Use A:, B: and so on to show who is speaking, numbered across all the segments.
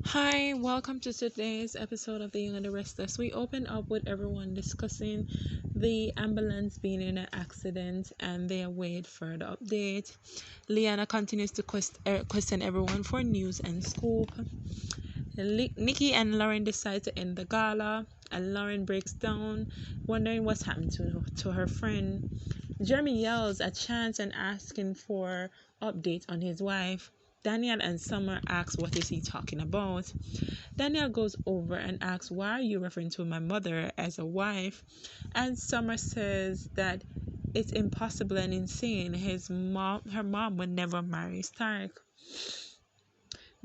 A: Hi, welcome to today's episode of The Young and the Restless. We open up with everyone discussing the ambulance being in an accident and they await further update. Leanna continues to question everyone for news and scoop. Nikki and Lauren decide to end the gala, and Lauren breaks down, wondering what's happened to her friend. Jeremy yells at Chance and asking for update on his wife. Daniel and Summer ask what is he talking about. Daniel goes over and asks, why are you referring to my mother as a wife? And Summer says that it's impossible and insane. Her mom would never marry Stark.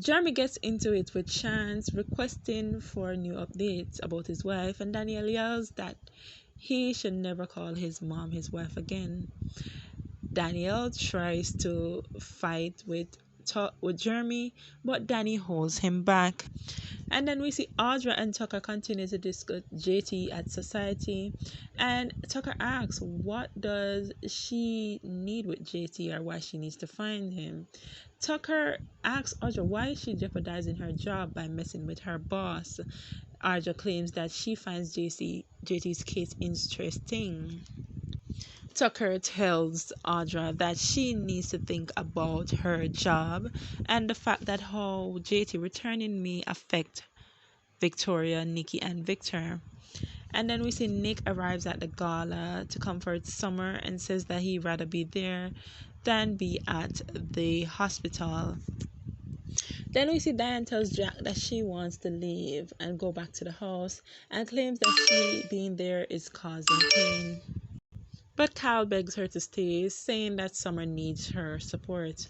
A: Jeremy gets into it with Chance, requesting for new updates about his wife, and Daniel yells that he should never call his mom his wife again. Daniel tries to fight with Jeremy, but Danny holds him back. And then we see Audra and Tucker continue to discuss JT at society. And Tucker asks, what does she need with JT or why she needs to find him? Tucker asks Audra why is she jeopardizing her job by messing with her boss. Audra claims that she finds JT's case interesting. Tucker tells Audra that she needs to think about her job and the fact that how JT returning may affect Victoria, Nikki, and Victor. And then we see Nick arrives at the gala to comfort Summer and says that he'd rather be there than be at the hospital. Then we see Diane tells Jack that she wants to leave and go back to the house and claims that she being there is causing pain. But Kyle begs her to stay, saying that Summer needs her support.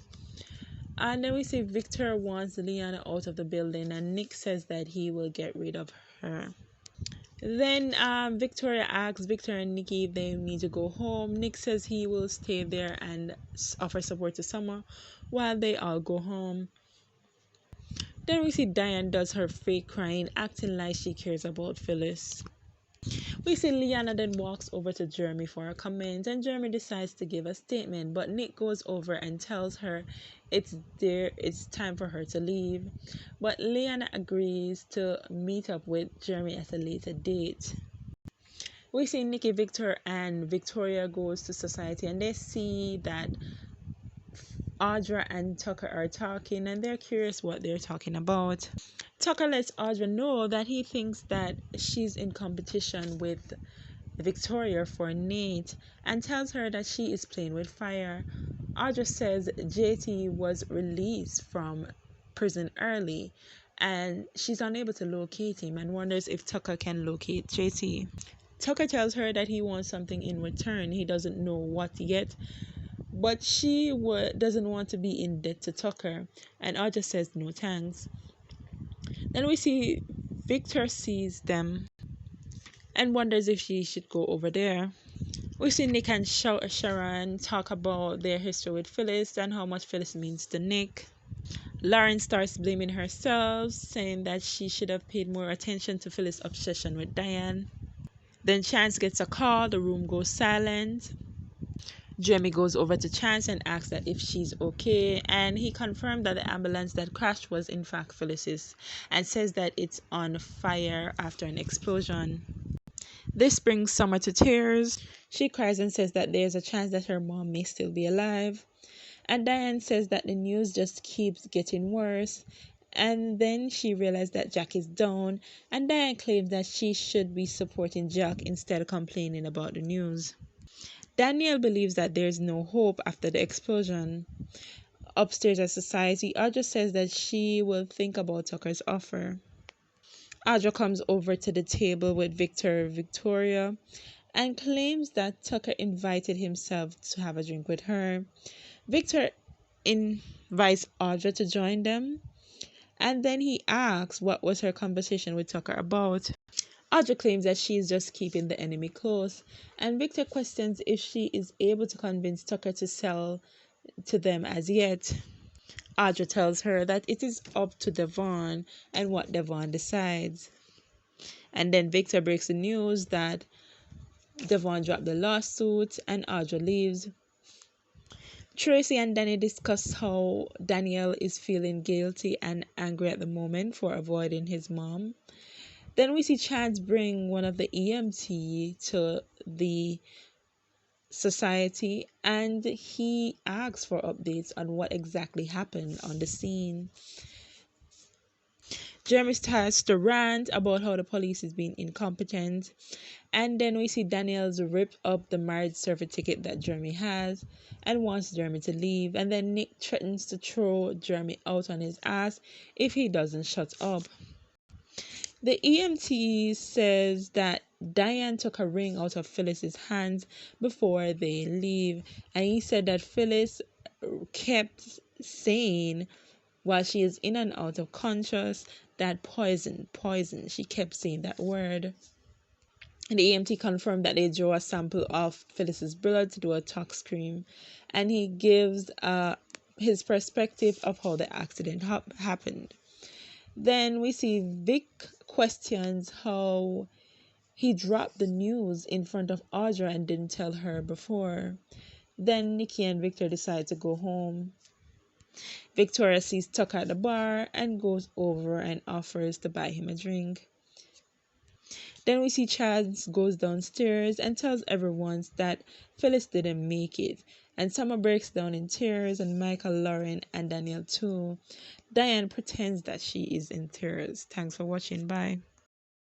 A: And then we see Victor wants Leanna out of the building, and Nick says that he will get rid of her. Then Victoria asks Victor and Nikki if they need to go home. Nick says he will stay there and offer support to Summer while they all go home. Then we see Diane does her fake crying, acting like she cares about Phyllis. We see Leanna then walks over to Jeremy for a comment, and Jeremy decides to give a statement, but Nick goes over and tells her it's time for her to leave. But Leanna agrees to meet up with Jeremy at a later date. We see Nikki, Victor, and Victoria goes to society, and they see that Audra and Tucker are talking, and they're curious what they're talking about. Tucker lets Audra know that he thinks that she's in competition with Victoria for Nate and tells her that she is playing with fire. Audra says JT was released from prison early and she's unable to locate him and wonders if Tucker can locate JT. Tucker tells her that he wants something in return. He doesn't know what yet, but she doesn't want to be in debt to Tucker, and Audra says no thanks. Then we see Victor sees them and wonders if she should go over there. We see Nick and Sharon talk about their history with Phyllis and how much Phyllis means to Nick. Lauren starts blaming herself, saying that she should have paid more attention to Phyllis' obsession with Diane. Then Chance gets a call, the room goes silent. Jeremy goes over to Chance and asks that if she's okay, and he confirmed that the ambulance that crashed was in fact Phyllis's and says that it's on fire after an explosion. This brings Summer to tears. She cries and says that there's a chance that her mom may still be alive. And Diane says that the news just keeps getting worse. And then she realized that Jack is down, and Diane claims that she should be supporting Jack instead of complaining about the news. Daniel believes that there's no hope after the explosion. Upstairs at society, Audra says that she will think about Tucker's offer. Audra comes over to the table with Victor and Victoria and claims that Tucker invited himself to have a drink with her. Victor invites Audra to join them, and then he asks what was her conversation with Tucker about. Audra claims that she is just keeping the enemy close, and Victor questions if she is able to convince Tucker to sell to them as yet. Audra tells her that it is up to Devon and what Devon decides. And then Victor breaks the news that Devon dropped the lawsuit and Audra leaves. Tracy and Danny discuss how Daniel is feeling guilty and angry at the moment for avoiding his mom. Then we see Chance bring one of the EMT to the society and he asks for updates on what exactly happened on the scene. Jeremy starts to rant about how the police is being incompetent. And then we see Daniels rip up the marriage certificate that Jeremy has and wants Jeremy to leave. And then Nick threatens to throw Jeremy out on his ass if he doesn't shut up. The EMT says that Diane took a ring out of Phyllis's hands before they leave. And he said that Phyllis kept saying while she is in and out of conscious that poison. She kept saying that word. And the EMT confirmed that they drew a sample of Phyllis's blood to do a tox screen, and he gives his perspective of how the accident happened. Then we see Vic questions how he dropped the news in front of Audra and didn't tell her before. Then Nikki and Victor decide to go home. Victoria sees Tucker at the bar and goes over and offers to buy him a drink. Then we see Chaz goes downstairs and tells everyone that Phyllis didn't make it. And Summer breaks down in tears, and Michael, Lauren, and Daniel too. Diane pretends that she is in tears. Thanks for watching. Bye.